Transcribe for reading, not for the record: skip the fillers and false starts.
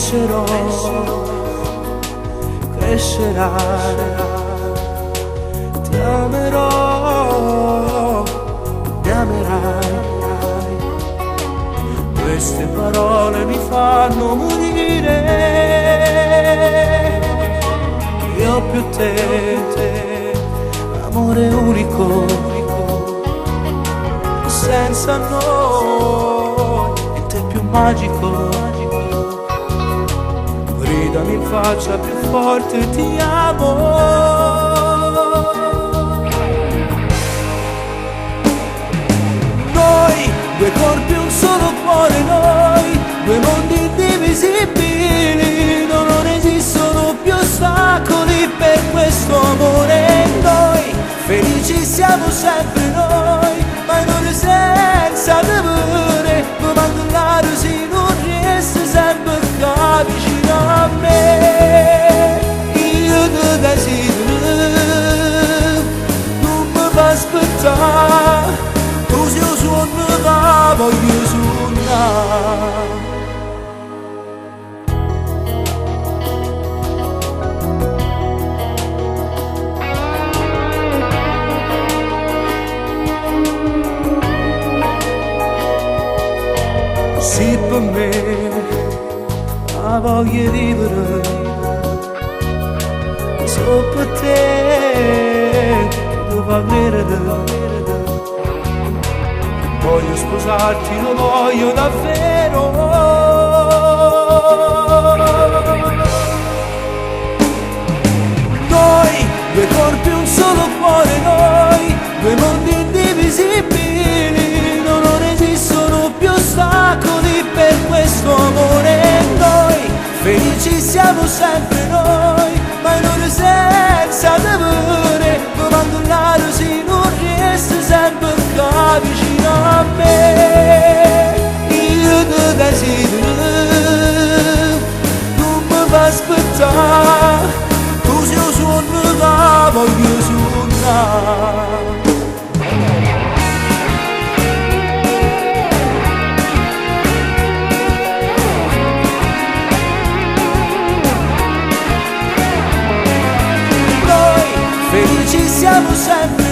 crescerò, crescerai, ti amerò, mi amerai. Queste parole mi fanno morire, io più te, amore unico, senza noi, e te più magico. Gridami in faccia più forte, ti amo. Noi, due corpi, un solo cuore, noi, due mondi indivisibili, non esistono più ostacoli per questo amore. Noi, felici siamo sempre noi, ma non senza temore, mi mando là se non riesci sempre qua vicino a me. Io ti desidero, non mi fa aspettare, tu sei un suono che voglio suonare. Sì, per me la voglia di vivere, solo per te devo credere. Voglio sposarti, lo voglio davvero. Noi, due corpi, un solo cuore, noi, due mondi indivisibili, non esistono più ostacoli per questo amore. Noi, felici siamo sempre noi, ma non senza temore, comando là se non riesci sempre qua vicino a me. Io ti desidero, non mi fa aspettare, tu sei un suono che voglio suonare. Felici siamo sempre